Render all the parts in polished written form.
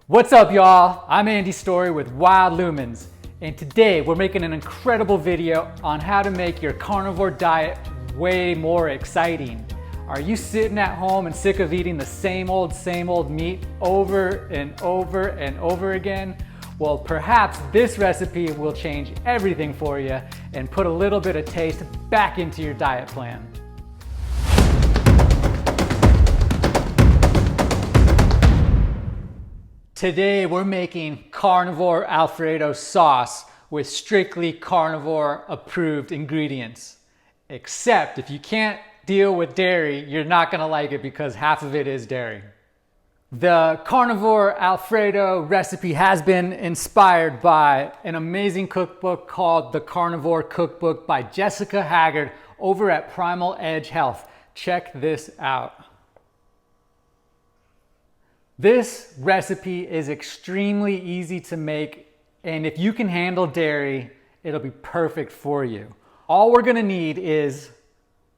What's up, y'all? I'm Andy Story with Wild Lumens, and today we're making an incredible video on how to make your carnivore diet way more exciting. Are you sitting at home and sick of eating the same old meat over and over and over again? Well, perhaps this recipe will change everything for you and put a little bit of taste back into your diet plan. Today we're making carnivore Alfredo sauce with strictly carnivore approved ingredients. Except if you can't deal with dairy, you're not gonna like it because half of it is dairy. The carnivore Alfredo recipe has been inspired by an amazing cookbook called the Carnivore Cookbook by Jessica Haggard over at Primal Edge Health. Check this out. This recipe is extremely easy to make, and if you can handle dairy, it'll be perfect for you. All we're gonna need is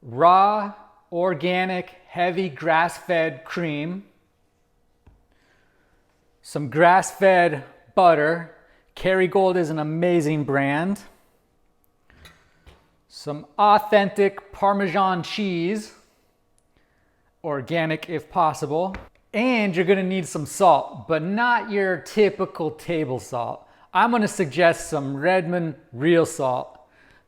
raw, organic, heavy grass-fed cream, some grass-fed butter. Kerrygold is an amazing brand. Some authentic Parmesan cheese, organic if possible. And you're gonna need some salt, but not your typical table salt. I'm gonna suggest some Redmond real salt.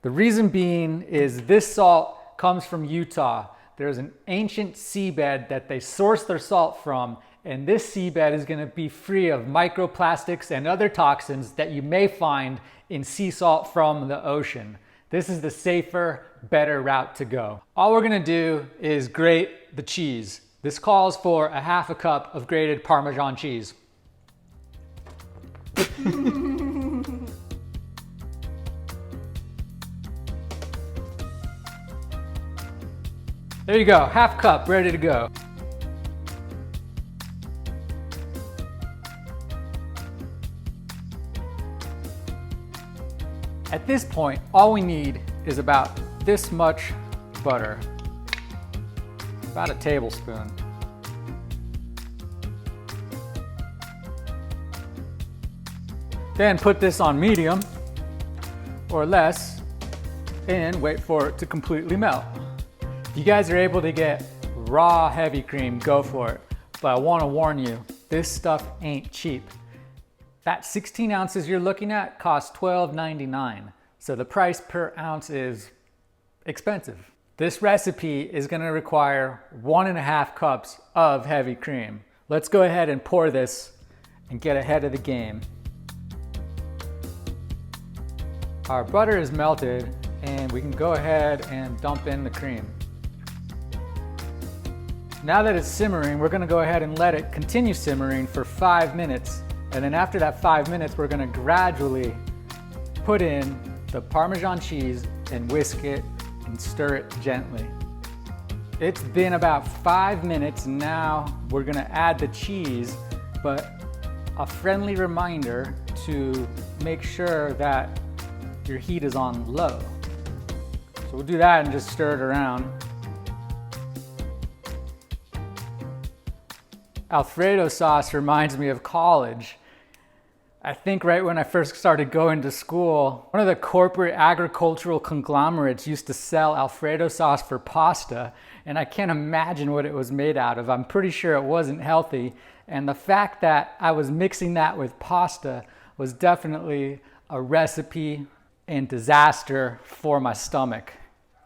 The reason being is this salt comes from Utah. There's an ancient seabed that they source their salt from, and this seabed is gonna be free of microplastics and other toxins that you may find in sea salt from the ocean. This is the safer, better route to go. All we're gonna do is grate the cheese. This calls for a half a cup of grated Parmesan cheese. There you go, half cup, ready to go. At this point, all we need is about this much butter. About a tablespoon. Then put this on medium or less and wait for it to completely melt. If you guys are able to get raw heavy cream, go for it. But I want to warn you, this stuff ain't cheap. That 16 ounces you're looking at costs $12.99. So the price per ounce is expensive. This recipe is going to require 1.5 cups of heavy cream. Let's go ahead and pour this and get ahead of the game. Our butter is melted and we can go ahead and dump in the cream. Now that it's simmering, we're going to go ahead and let it continue simmering for 5 minutes. And then after that 5 minutes, we're going to gradually put in the Parmesan cheese and whisk it and stir it gently. It's been about 5 minutes. Now we're gonna add the cheese, but a friendly reminder to make sure that your heat is on low. So we'll do that and just stir it around. Alfredo sauce reminds me of college. I think right when I first started going to school, one of the corporate agricultural conglomerates used to sell Alfredo sauce for pasta, and I can't imagine what it was made out of. I'm pretty sure it wasn't healthy, and the fact that I was mixing that with pasta was definitely a recipe and disaster for my stomach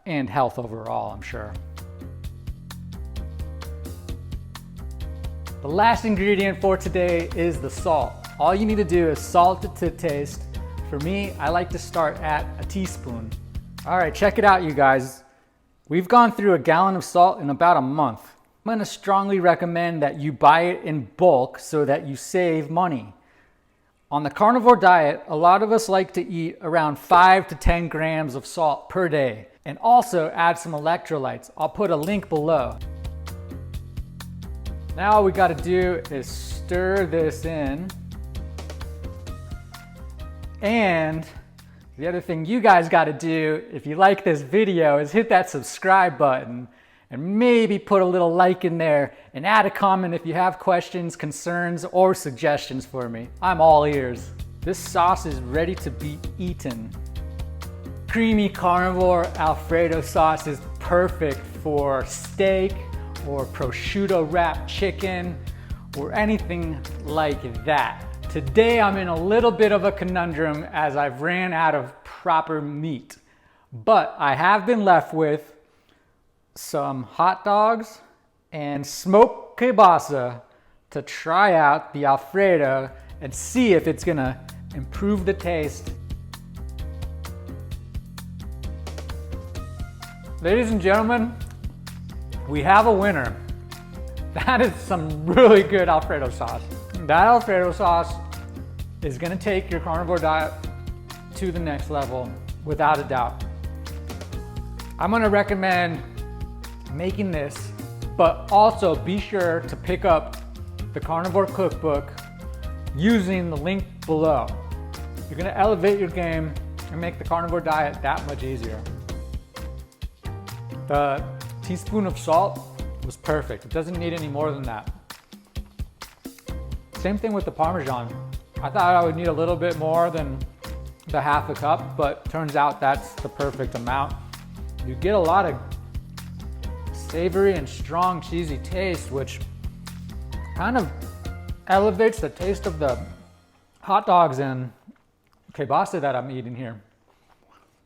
and health overall, I'm sure. The last ingredient for today is the salt. All you need to do is salt it to taste. For me, I like to start at a teaspoon. All right, check it out, you guys. We've gone through a gallon of salt in about a month. I'm gonna strongly recommend that you buy it in bulk so that you save money. On the carnivore diet, a lot of us like to eat around 5 to 10 grams of salt per day, and also add some electrolytes. I'll put a link below. Now all we gotta do is stir this in. And the other thing you guys got to do if you like this video is hit that subscribe button and maybe put a little like in there and add a comment if you have questions, concerns, or suggestions for me. I'm all ears. This sauce is ready to be eaten. Creamy carnivore Alfredo sauce is perfect for steak or prosciutto wrapped chicken or anything like that. Today I'm in a little bit of a conundrum as I've ran out of proper meat, but I have been left with some hot dogs and smoked kielbasa to try out the Alfredo and see if it's gonna improve the taste. Ladies and gentlemen, we have a winner. That is some really good Alfredo sauce. That Alfredo sauce is gonna take your carnivore diet to the next level, without a doubt. I'm gonna recommend making this, but also be sure to pick up the Carnivore Cookbook using the link below. You're gonna elevate your game and make the carnivore diet that much easier. The teaspoon of salt was perfect. It doesn't need any more than that. Same thing with the Parmesan. I thought I would need a little bit more than the half a cup, but turns out that's the perfect amount. You get a lot of savory and strong cheesy taste, which kind of elevates the taste of the hot dogs and kielbasa that I'm eating here.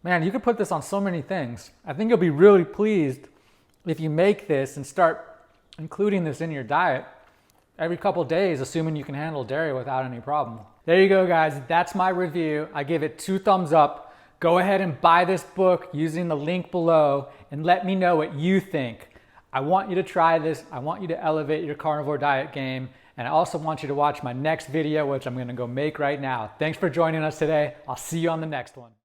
Man, you could put this on so many things. I think you'll be really pleased if you make this and start including this in your diet every couple days, assuming you can handle dairy without any problem. There you go, guys. That's my review. I give it 2 thumbs up. Go ahead and buy this book using the link below and let me know what you think. I want you to try this. I want you to elevate your carnivore diet game. And I also want you to watch my next video, which I'm gonna go make right now. Thanks for joining us today. I'll see you on the next one.